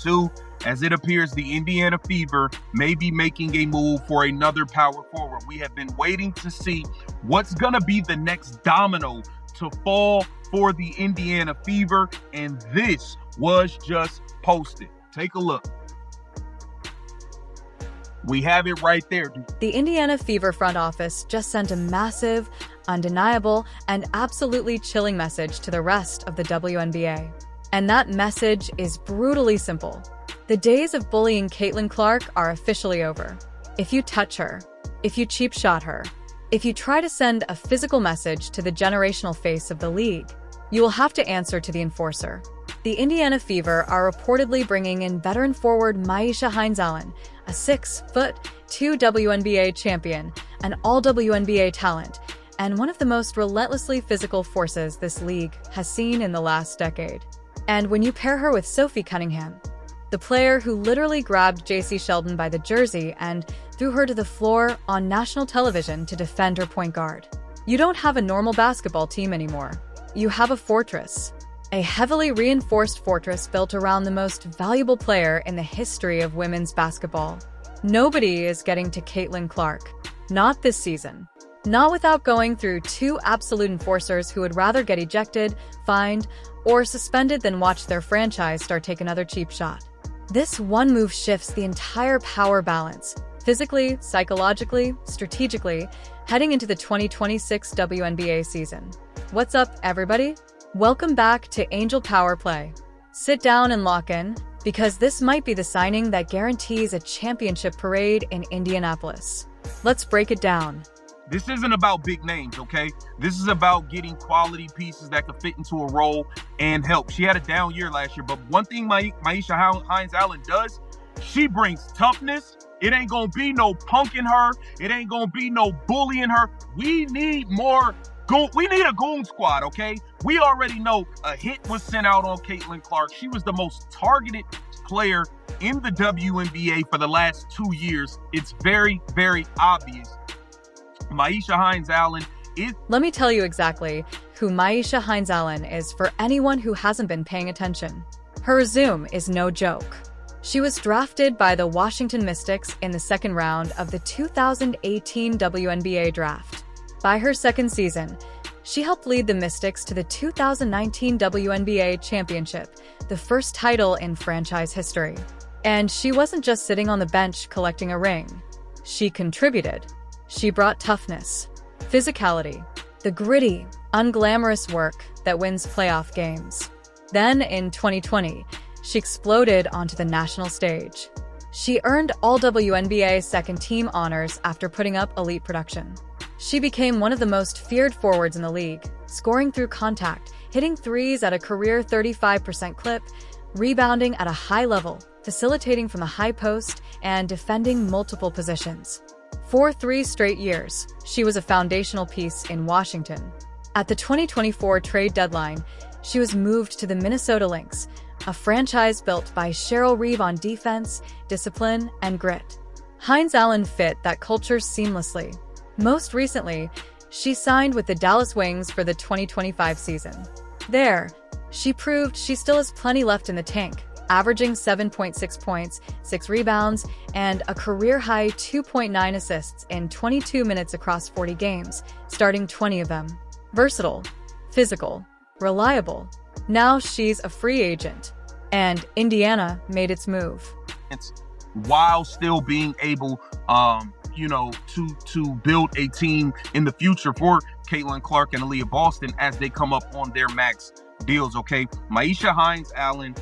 too, as it appears the Indiana Fever may be making a move for another power forward. We have been waiting to see what's going to be the next domino to fall for the Indiana Fever, and this was just posted. Take a look. We have it right there, dude. The Indiana Fever front office just sent a massive, undeniable, and absolutely chilling message to the rest of the WNBA. And that message is brutally simple. The days of bullying Caitlin Clark are officially over. If you touch her, if you cheap shot her, if you try to send a physical message to the generational face of the league, you will have to answer to the enforcer. The Indiana Fever are reportedly bringing in veteran forward Myesha Hines-Allen, a 6'2" WNBA champion, an all-WNBA talent, and one of the most relentlessly physical forces this league has seen in the last decade. And when you pair her with Sophie Cunningham, the player who literally grabbed J.C. Sheldon by the jersey and threw her to the floor on national television to defend her point guard, you don't have a normal basketball team anymore. You have a fortress. A heavily reinforced fortress built around the most valuable player in the history of women's basketball. Nobody is getting to Caitlin Clark. Not this season. Not without going through two absolute enforcers who would rather get ejected, fined, or suspended than watch their franchise start take another cheap shot. This one move shifts the entire power balance, physically, psychologically, strategically, heading into the 2026 WNBA season. What's up, everybody? Welcome back to Angel Power Play. Sit down and lock in, because this might be the signing that guarantees a championship parade in Indianapolis. Let's break it down. This isn't about big names, okay? This is about getting quality pieces that could fit into a role and help. She had a down year last year, but one thing Myesha Hines-Allen does, she brings toughness. It ain't gonna be no punking her. It ain't gonna be no bullying her. We need more. We need a goon squad, okay? We already know a hit was sent out on Caitlin Clark. She was the most targeted player in the WNBA for the last 2 years. It's very, very obvious. Myesha Hines-Allen is... Let me tell you exactly who Myesha Hines-Allen is for anyone who hasn't been paying attention. Her resume is no joke. She was drafted by the Washington Mystics in the second round of the 2018 WNBA draft. By her second season, she helped lead the Mystics to the 2019 WNBA championship, the first title in franchise history. And she wasn't just sitting on the bench collecting a ring. She contributed. She brought toughness, physicality, the gritty, unglamorous work that wins playoff games. Then, in 2020, she exploded onto the national stage. She earned All-WNBA second-team honors after putting up elite production. She became one of the most feared forwards in the league, scoring through contact, hitting threes at a career 35% clip, rebounding at a high level, facilitating from the high post, and defending multiple positions. For 3 straight years, she was a foundational piece in Washington. At the 2024 trade deadline, she was moved to the Minnesota Lynx, a franchise built by Cheryl Reeve on defense, discipline, and grit. Hines-Allen fit that culture seamlessly. Most recently, she signed with the Dallas Wings for the 2025 season. There, she proved she still has plenty left in the tank, averaging 7.6 points, 6 rebounds, and a career-high 2.9 assists in 22 minutes across 40 games, starting 20 of them. Versatile, physical, reliable. Now she's a free agent, and Indiana made its move. While still being able, to build a team in the future for Caitlin Clark and Aliyah Boston as they come up on their max deals, okay? Myesha Hines-Allen,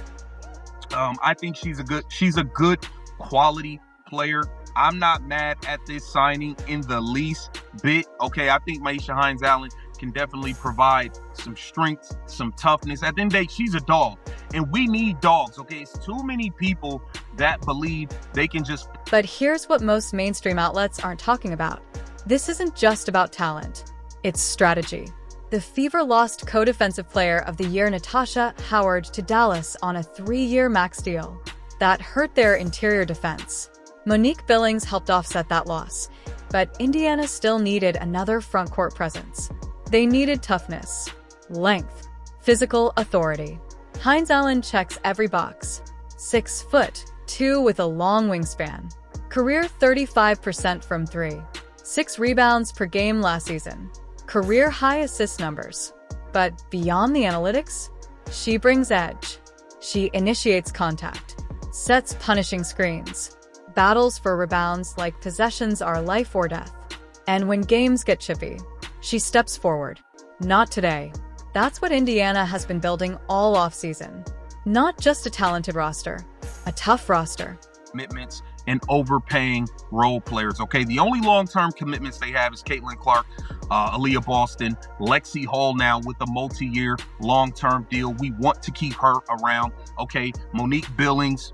I think she's a good quality player. I'm not mad at this signing in the least bit, okay? I think Myesha Hines-Allen can definitely provide some strength, some toughness. At the end of the day, she's a dog, and we need dogs, okay? It's too many people that believe they can just... But here's what most mainstream outlets aren't talking about. This isn't just about talent. It's strategy. The Fever lost co-defensive player of the year Natasha Howard to Dallas on a 3-year max deal. That hurt their interior defense. Monique Billings helped offset that loss, but Indiana still needed another front-court presence. They needed toughness, length, physical authority. Hines-Allen checks every box. 6'2" with a long wingspan. Career 35% from 3. 6 rebounds per game last season. Career high assist numbers. But beyond the analytics, she brings edge. She initiates contact, sets punishing screens, battles for rebounds like possessions are life or death. And when games get chippy, she steps forward. Not today. That's what Indiana has been building all offseason. Not just a talented roster, a tough roster. Commitments and overpaying role players, okay? The only long-term commitments they have is Caitlin Clark, Aliyah Boston, Lexi Hall now with a multi-year long-term deal. We want to keep her around, okay? Monique Billings.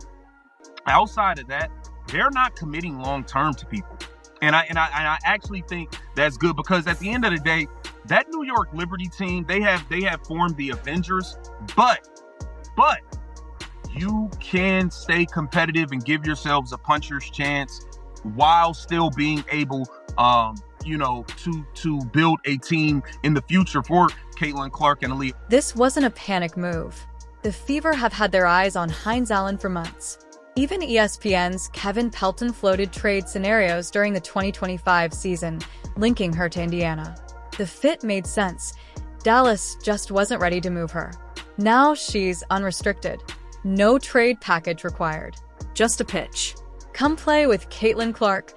Outside of that, they're not committing long-term to people. And I actually think that's good because at the end of the day, that New York Liberty team, they have formed the Avengers, but you can stay competitive and give yourselves a puncher's chance while still being able, to build a team in the future for Caitlin Clark and Aliyah. This wasn't a panic move. The Fever have had their eyes on Hines-Allen for months. Even ESPN's Kevin Pelton floated trade scenarios during the 2025 season, linking her to Indiana. The fit made sense. Dallas just wasn't ready to move her. Now she's unrestricted. No trade package required. Just a pitch. Come play with Caitlin Clark,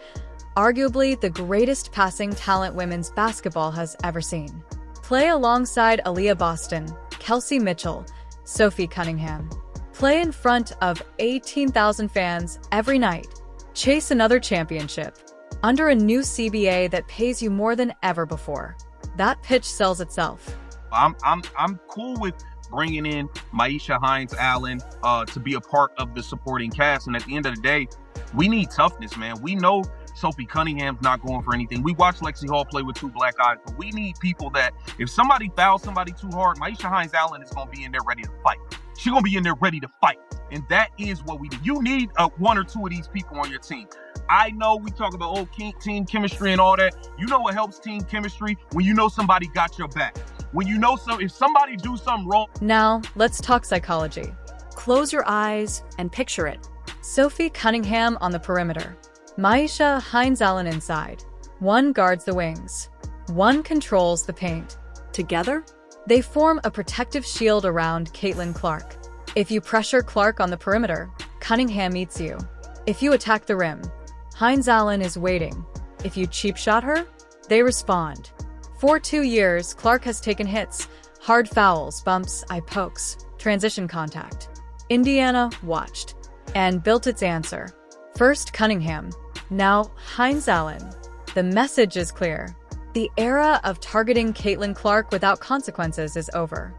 arguably the greatest passing talent women's basketball has ever seen. Play alongside Aliyah Boston, Kelsey Mitchell, Sophie Cunningham. Play in front of 18,000 fans every night. Chase another championship under a new CBA that pays you more than ever before. That pitch sells itself. I'm cool with bringing in Myesha Hines-Allen to be a part of the supporting cast. And at the end of the day, we need toughness, man. We know Sophie Cunningham's not going for anything. We watched Lexi Hall play with 2 black eyes, but we need people that if somebody fouls somebody too hard, Myesha Hines-Allen is going to be in there ready to fight. She's going to be in there ready to fight. And that is what we need. You need 1 or 2 of these people on your team. I know we talk about team chemistry and all that. You know what helps team chemistry? When you know somebody got your back. When you know if somebody do something wrong. Now, let's talk psychology. Close your eyes and picture it. Sophie Cunningham on the perimeter. Myesha Hines-Allen inside. One guards the wings. One controls the paint. Together, they form a protective shield around Caitlin Clark. If you pressure Clark on the perimeter, Cunningham meets you. If you attack the rim, Hines-Allen is waiting. If you cheap shot her, they respond. For 2 years, Clark has taken hits, hard fouls, bumps, eye pokes, transition contact. Indiana watched and built its answer. First Cunningham, now Hines-Allen. The message is clear. The era of targeting Caitlin Clark without consequences is over.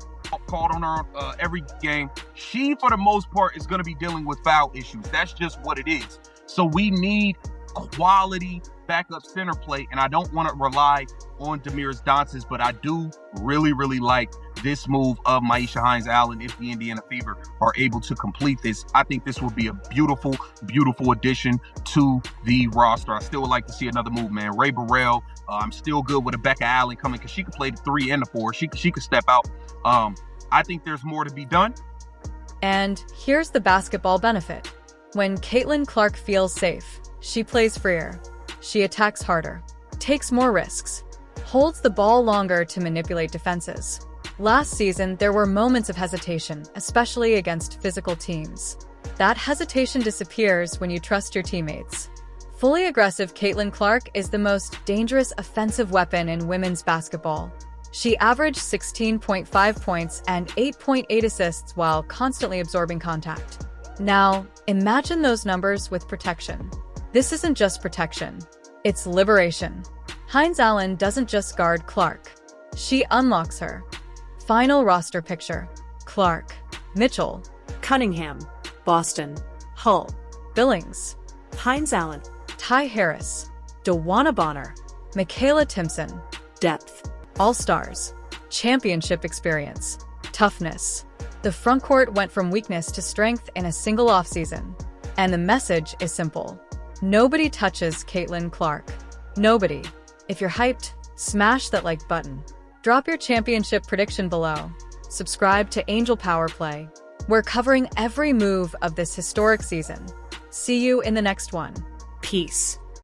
Called on her every game. She, for the most part, is going to be dealing with foul issues. That's just what it is. So we need quality backup center play, and I don't want to rely on Damiris Dantas, but I do really, really like this move of Myesha Hines-Allen. If the Indiana Fever are able to complete this, I think this will be a beautiful, beautiful addition to the roster. I still would like to see another move, man. Ray Burrell, I'm still good with Rebecca Allen coming because she could play the 3 and the 4. She could step out. I think there's more to be done. And here's the basketball benefit. When Caitlin Clark feels safe, she plays freer. She attacks harder, takes more risks, holds the ball longer to manipulate defenses. Last season, there were moments of hesitation, especially against physical teams. That hesitation disappears when you trust your teammates. Fully aggressive Caitlin Clark is the most dangerous offensive weapon in women's basketball. She averaged 16.5 points and 8.8 assists while constantly absorbing contact. Now, imagine those numbers with protection. This isn't just protection, it's liberation. Hines-Allen doesn't just guard Clark, she unlocks her. Final roster picture: Clark, Mitchell, Cunningham, Boston, Hull, Billings, Hines-Allen, Ty Harris, DeWanna Bonner, Michaela Timpson. depth, All-stars, championship experience, toughness. The frontcourt went from weakness to strength in a single offseason. And the message is simple. Nobody touches Caitlin Clark. Nobody. If you're hyped, smash that like button. Drop your championship prediction below. Subscribe to Angel Power Play. We're covering every move of this historic season. See you in the next one. Peace.